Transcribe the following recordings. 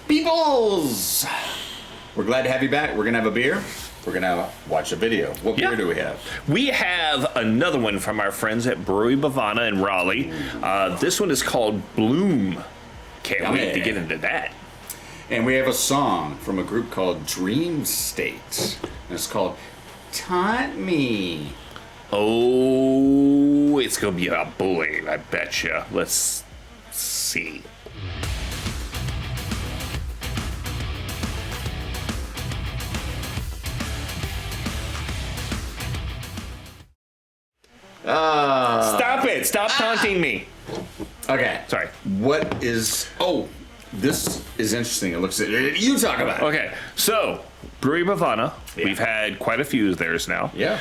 Peoples! We're glad to have you back. We're going to have a beer. We're going to watch a video. What beer do we have? We have another one from our friends at Brewery Bhavana in Raleigh. This one is called Bloom. Can't wait to get into that. And we have a song from a group called DreamState. And it's called Taunt Me. Oh, it's going to be about bullying, I betcha. Let's see. Stop it! Stop taunting me. Okay. Sorry. What is... Oh, this is interesting. It looks at... You talk about it. Okay, so Brewery Bhavana. Yeah. We've had quite a few of theirs now. Yeah.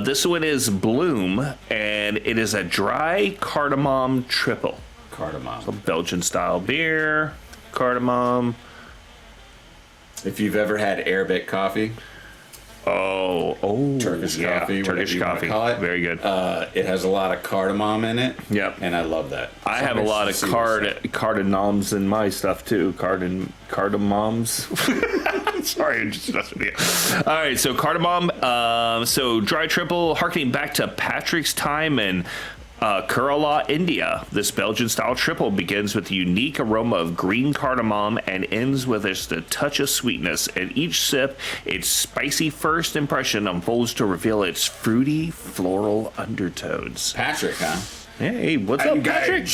This one is Bloom, and it is a dry cardamom triple. Cardamom. So Belgian-style beer, cardamom. If you've ever had Arabic coffee... Turkish coffee, Turkish coffee. Call it. Very good. It has a lot of cardamom in it. Yep. And I love that. I have a lot of cardamoms in my stuff too. Cardamoms. Sorry, I'm just messing with you. All right, so cardamom. So dry triple, harkening back to Patrick's time in Kerala, India. This Belgian-style triple begins with the unique aroma of green cardamom and ends with just a touch of sweetness. At each sip, its spicy first impression unfolds to reveal its fruity, floral undertones. Patrick, huh? Hey, what's up, Patrick?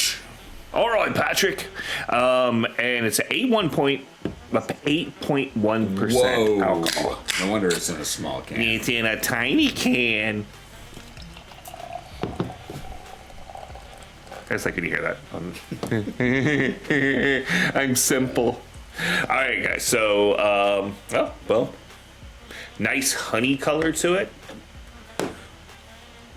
All right, Patrick. And it's 8.1% alcohol. No wonder it's in a small can. It's in a tiny can. I guess I could hear that. I'm simple. All right, guys. So, nice honey color to it.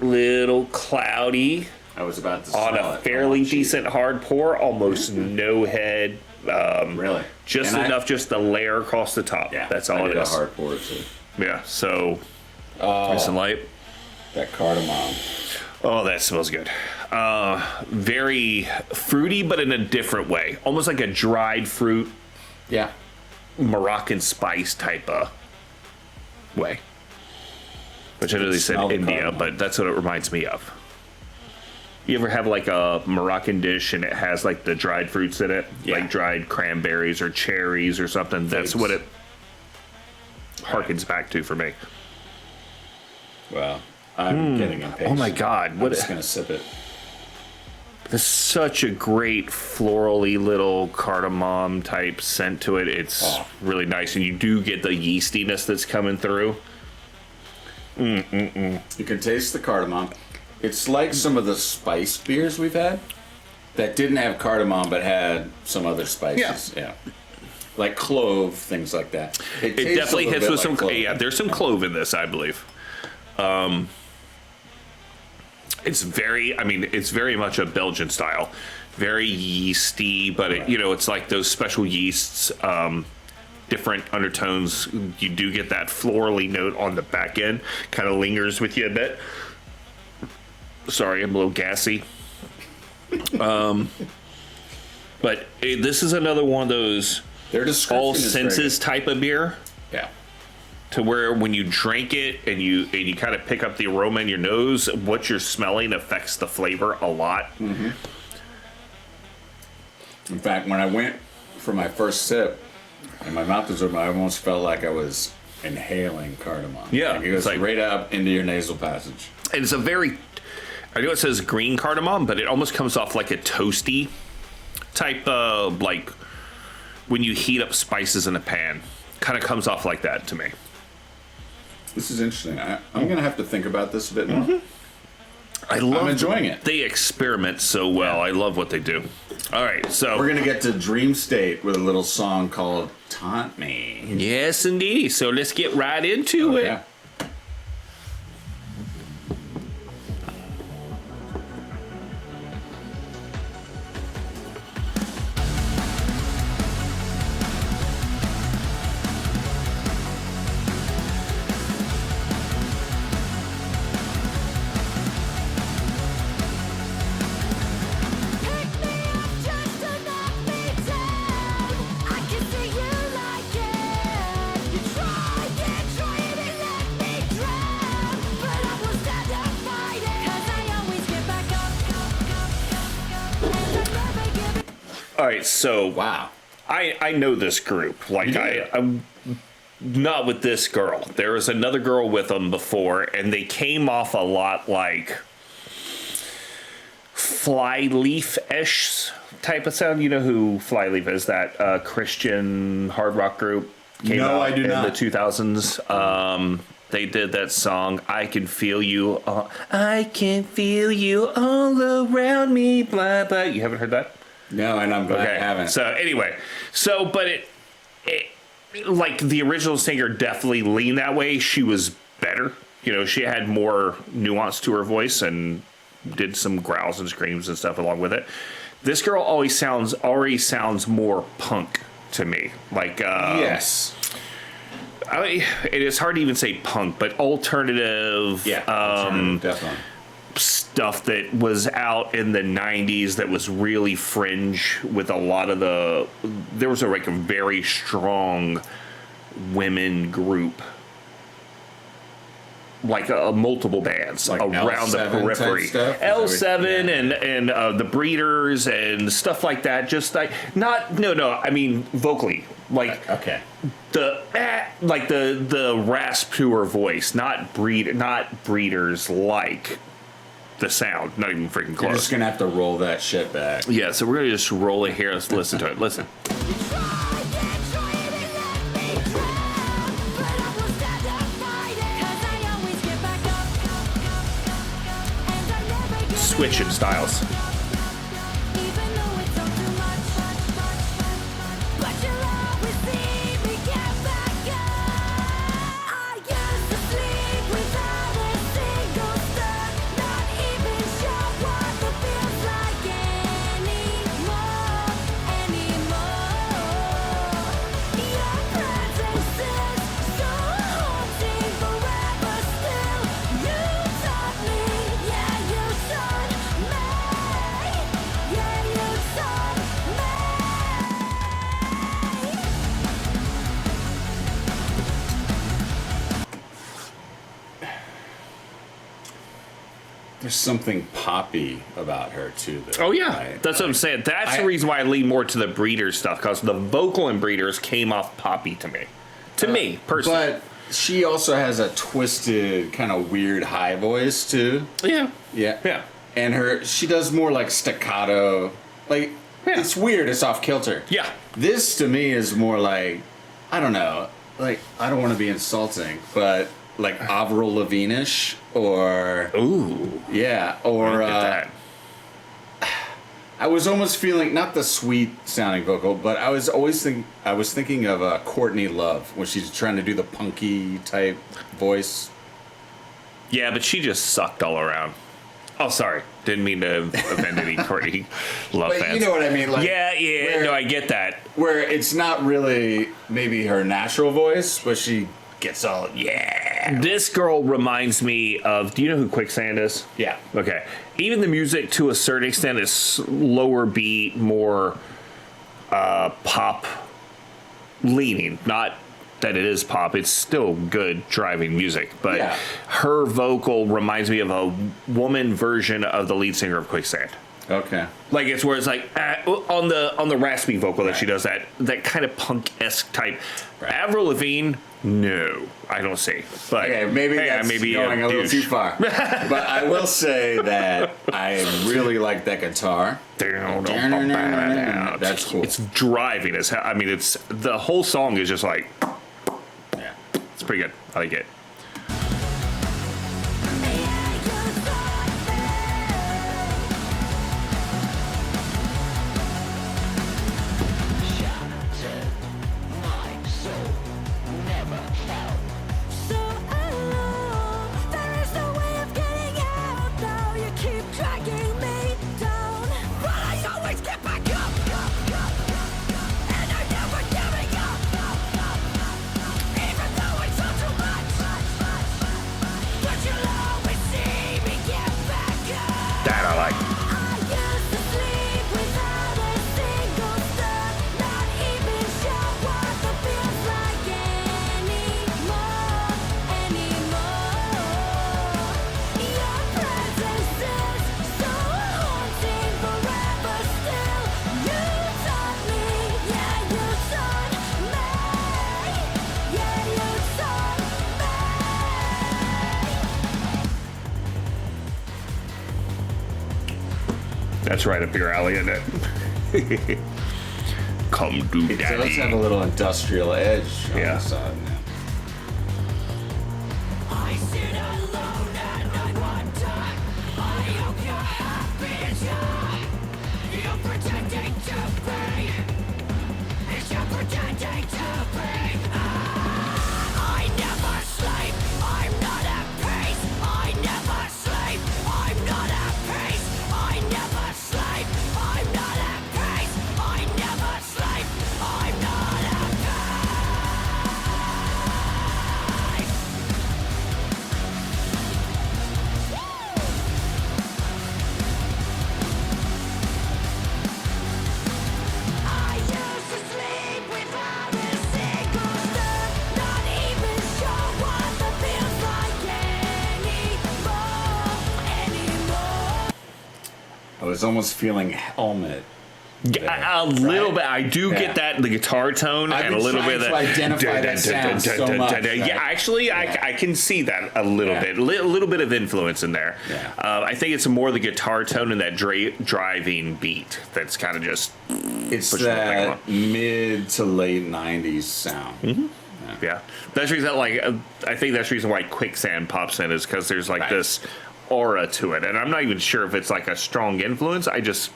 Little cloudy. I was about to on a fairly decent hard pour. Almost no head. Really? Just enough just to layer across the top. Yeah, that's all it is. A hard pour too. Yeah. So, nice and light. That cardamom. Oh, that smells good. Very fruity, but in a different way. Almost like a dried fruit. Yeah. Moroccan spice type of way. Which I know they said India, but that's what it reminds me of. You ever have like a Moroccan dish and it has like the dried fruits in it? Yeah. Like dried cranberries or cherries or something? That's what it harkens back to for me. Wow. I'm getting impatient. Oh my God. I'm just going to sip it. There's such a great florally little cardamom type scent to it. It's really nice. And you do get the yeastiness that's coming through. You can taste the cardamom. It's like some of the spice beers we've had that didn't have cardamom but had some other spices. Yeah. Like clove, things like that. It definitely hits with some clove. Yeah, there's some clove in this, I believe. It's very much a Belgian style, very yeasty, but it's like those special yeasts, different undertones. You do get that florally note on the back end, kind of lingers with you a bit. Sorry, I'm a little gassy. But this is another one of those all senses type of beer. Yeah. To where when you drink it and you kind of pick up the aroma in your nose, what you're smelling affects the flavor a lot. Mm-hmm. In fact, when I went for my first sip and my mouth was open, I almost felt like I was inhaling cardamom. Yeah. Like it goes right up into your nasal passage. And it's a very, I know it says green cardamom, but it almost comes off like a toasty type of, like when you heat up spices in a pan. Kind of comes off like that to me. This is interesting. I'm going to have to think about this a bit more. I'm enjoying it. They experiment so well. I love what they do. All right, so we're going to get to Dream State with a little song called Taunt Me. Yes, indeed. So let's get right into it. Yeah. Pick me up just to knock me down. I can see you. All right, so Wow. I know this group. Like I'm not with this girl. There was another girl with them before, and they came off a lot like Flyleaf-ish type of sound. You know who Flyleaf is? That Christian hard rock group. Came No, out I do in not. the 2000s. They did that song, I Can Feel You. I can feel you all around me, blah, blah. You haven't heard that? No, and I'm glad I haven't. So anyway, but it like the original singer definitely leaned that way. She was better. You know, she had more nuance to her voice and did some growls and screams and stuff along with it. This girl already sounds more punk to me. Like yes. It is hard to even say punk, but alternative. Yeah. Alternative, definitely. Stuff that was out in the 90s that was really fringe with a lot of there was a very strong women group, like multiple bands Like around the L7 periphery. type stuff? L7 and the Breeders and stuff like that. Just like I mean vocally, like Okay. the rasp to her voice, not Breeders like the sound, not even freaking close. You're just gonna have to roll that shit back. Yeah, so we're gonna just roll it here. Let's listen to it. Listen. Switching styles. There's something poppy about her too. Though. Oh yeah, that's what I'm saying. That's the reason why I lean more to the Breeders stuff, because the vocal in Breeders came off poppy to me. Me personally, But she also has a twisted, kind of weird high voice too. yeah. Yeah. And she does more like staccato. Like it's weird. It's off kilter. Yeah. This to me is more like, I don't know. Like I don't want to be insulting, but like Avril Lavigne-ish or I or get that. I was almost feeling not the sweet sounding vocal, but I was thinking of Courtney Love when she's trying to do the punky type voice. Yeah, but she just sucked all around. Oh, sorry. Didn't mean to offend any Courtney Love But fans. you know what I mean? Like, no, I get that. where it's not really maybe her natural voice, but she gets all This girl reminds me of. Do you know who Quicksand is? Yeah. Okay. Even the music, to a certain extent, is lower beat, more pop leaning. Not that it is pop; it's still good driving music. But her vocal reminds me of a woman version of the lead singer of Quicksand. Okay. Like it's where it's like on the raspy vocal that she does that kind of punk-esque type. Avril Lavigne, no, I don't see. But maybe that's going a little too far. But I will say that I really like that guitar. That's cool. It's driving as hell. I mean, the whole song is just like, it's pretty good. I like it. That's right up your alley, isn't it? Come do It daddy. does have a little industrial edge on Yeah. the side now. I sit alone and I wonder, I hope you're happy as you're pretending to be. Is you're pretending to be. I never sleep, I'm not at peace. I never sleep, I'm not at peace. I never sleep, I'm not at peace. I never sleep, I'm not at peace. I used to sleep without a single thought, not even sure what the feels like anymore. I was almost feeling Helmet. A little Right? bit. I do Yeah. get that, the guitar tone I've and a been little trying bit of to that. identify that sound so much, right? Yeah, actually, Yeah. I can see that a little Yeah. bit. A little bit of influence in there. Yeah. I think it's more the guitar tone and that driving beat that's kind of just, It's Push the thing that along. mid to late 90s sound. yeah. That's the reason, I think that's the reason why Quicksand pops in is because there's like Right. this aura to it. And I'm not even sure if it's like a strong influence. I just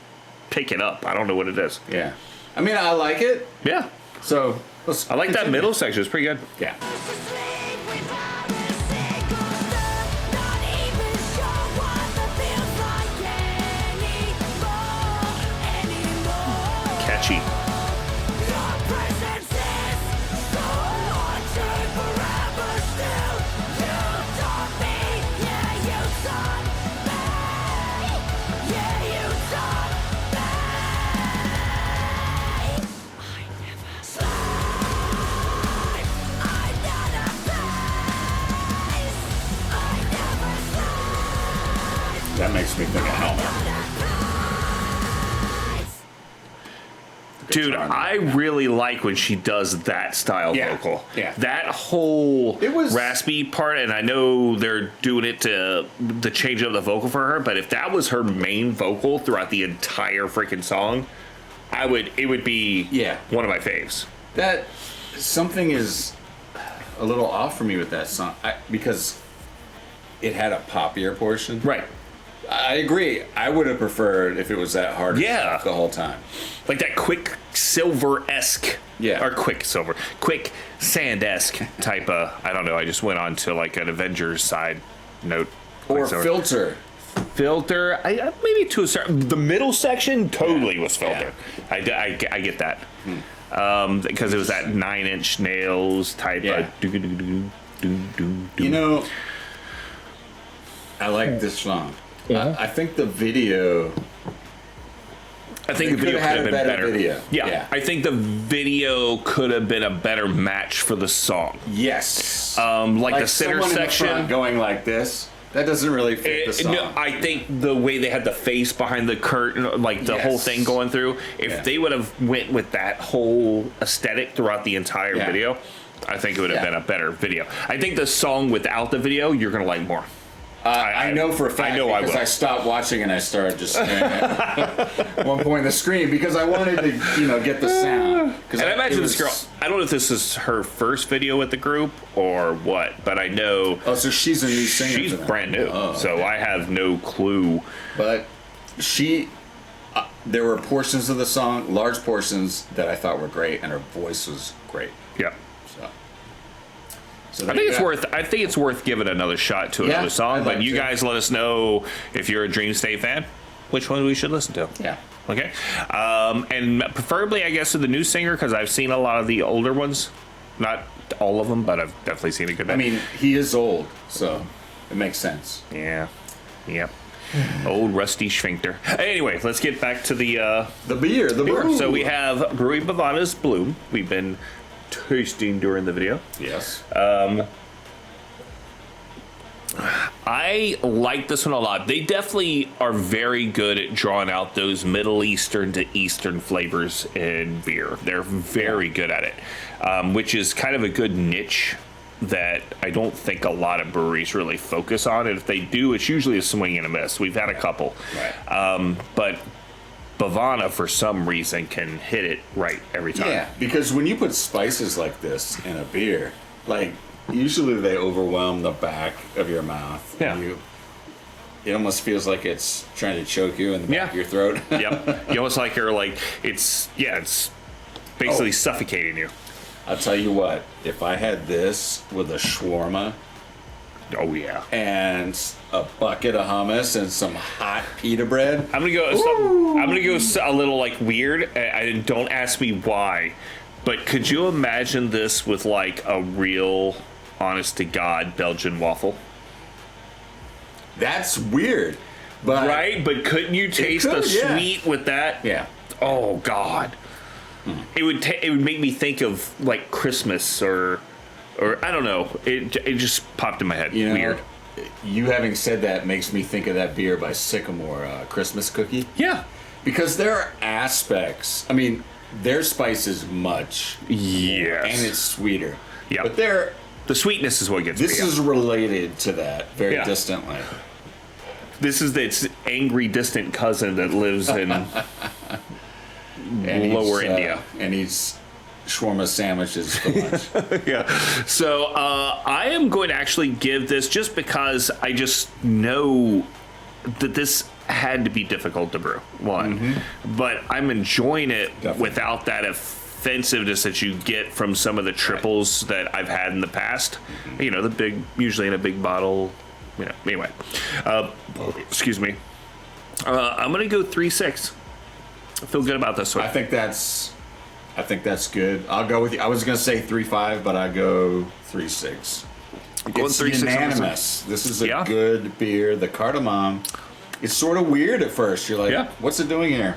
pick it up. I don't know what it is. Yeah. I mean, I like it. Yeah. So let's I like that continue. middle section. It's pretty good. Yeah. Sleep without a single thought, not even sure what the feels like anymore. Catchy. Your presence is so haunting forever still. You taught me, yeah, you taught me. Yeah, you taught me. I never sleep. I'm not a place. I never sleep. That makes me think of Helmet. Dude, guitar I really like when she does that style Yeah, vocal. yeah. That whole It was- raspy part, and I know they're doing it to change up the vocal for her, but if that was her main vocal throughout the entire freaking song, it would be Yeah. one of my faves. That something is a little off for me with that song because it had a poppier portion. Right. I agree. I would have preferred if it was that hard Yeah. the whole time. Like that Quicksand-esque. Yeah. Or Quicksand-esque type of, I don't know, I just went on to like an Avengers side note. Or Quicksilver. Filter. Maybe to a certain, the middle section totally was filter. I get that because it was that 9-inch nails type Yeah. of You know, I like this song. I think the video. I think They the video could have could have had a been better better. video. Yeah, Yeah. I think the video could have been a better match for the song. Yes. Like the center someone in the section. front going like this. That doesn't really fit the song. No, I think the way they had the face behind the curtain, like the whole Yes. thing going through, if Yeah. they would have went with that whole aesthetic throughout the entire Yeah. video, I think it would have Yeah. been a better video. I think the song without the video, you're gonna like more. I know for a fact I know I because will. I stopped watching and I started just staring at one point in the screen because I wanted to, get the sound. And I imagine this girl, I don't know if this is her first video with the group or what, but I know Oh, so she's a new singer. she's for them. brand new, Oh, so okay. I have no clue. But there were portions of the song, large portions, that I thought were great, and her voice was great. Yeah. So I think it's worth giving another shot to another I'd song. But like you to. guys let us know if you're a Dream State fan, which one we should listen to. Yeah. Okay. And preferably, I guess, to the new singer because I've seen a lot of the older ones. Not all of them, but I've definitely seen a good bit. I mean, he is old, so it makes sense. yeah. Yep. Old rusty sphincter. Anyway, let's get back to the The beer, the beer. brew. So we have Brewery Bhavana's Bloom. We've been tasting during the video. Yes. I like this one a lot. They definitely are very good at drawing out those Middle Eastern to Eastern flavors in beer. They're very good at it, which is kind of a good niche that I don't think a lot of breweries really focus on. And if they do, it's usually a swing and a miss. We've had a couple. Right. But BEVANA, for some reason, can hit it right every time. Yeah, because when you put spices like this in a beer, like usually they overwhelm the back of your mouth. Yeah. It almost feels like it's trying to choke you in the back of your throat. Yep. You almost like you're like, it's basically suffocating you. I'll tell you what, if I had this with a shawarma Oh, yeah. and a bucket of hummus and some hot pita bread. I'm gonna go a little like weird. And don't ask me why, but could you imagine this with like a real, honest to God, Belgian waffle? That's weird. But Right? But couldn't you taste the sweet with that? Yeah. Oh God. It would make me think of like Christmas or I don't know. It just popped in my head. You know, Weird. You having said that makes me think of that beer by Sycamore, Christmas Cookie. Yeah. Because there are aspects. I mean, their spice is much. Yes. And it's sweeter. Yeah. But The sweetness is what gets this me. is related to that very distantly. This is its angry distant cousin that lives in And lower India. And he's shawarma sandwiches for lunch. Yeah. So I am going to actually give this, just because I just know that this had to be difficult to brew. One, but I'm enjoying it without that offensiveness that you get from some of the triples that I've had in the past. You know, usually in a big bottle. You know. Anyway, excuse me. I'm gonna go 3.6. I feel good about this one. I think that's good. I'll go with you. I was going to say 3.5, but I go 3.6. Going It's 3.6 unanimous. This is a Yeah. good beer. The cardamom, it's sort of weird at first. You're like, what's it doing here?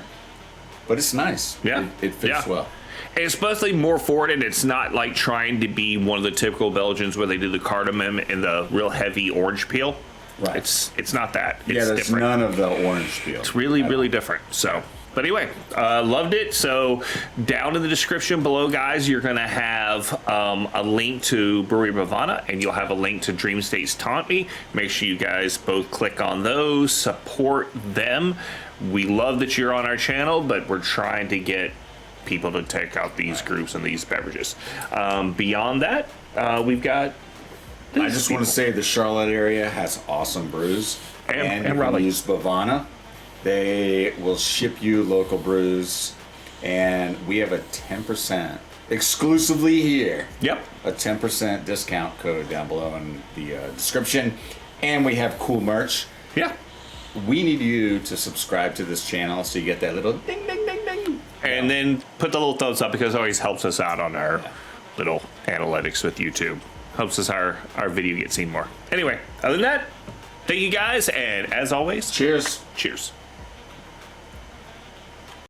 But it's nice. Yeah. It fits well. And it's mostly more forward, and it's not like trying to be one of the typical Belgians where they do the cardamom and the real heavy orange peel. Right. It's not that. It's There's different. none of the orange peel. It's really different. So, but anyway, loved it. So down in the description below, guys, you're going to have a link to Brewery Bhavana, and you'll have a link to Dream State's Taunt Me. Make sure you guys both click on those, support them. We love that you're on our channel, but we're trying to get people to check out these groups and these beverages. Beyond that, we've got... I just want to say the Charlotte area has awesome brews. And you can Raleigh. use BEVANA. They will ship you local brews. And we have a 10%, exclusively here, Yep. a 10% discount code down below in the description. And we have cool merch. Yeah. We need you to subscribe to this channel so you get that little ding, ding, ding, ding. And then put the little thumbs up, because it always helps us out on our little analytics with YouTube. Helps us our video get seen more. Anyway, other than that, thank you guys, and as always, Cheers. cheers.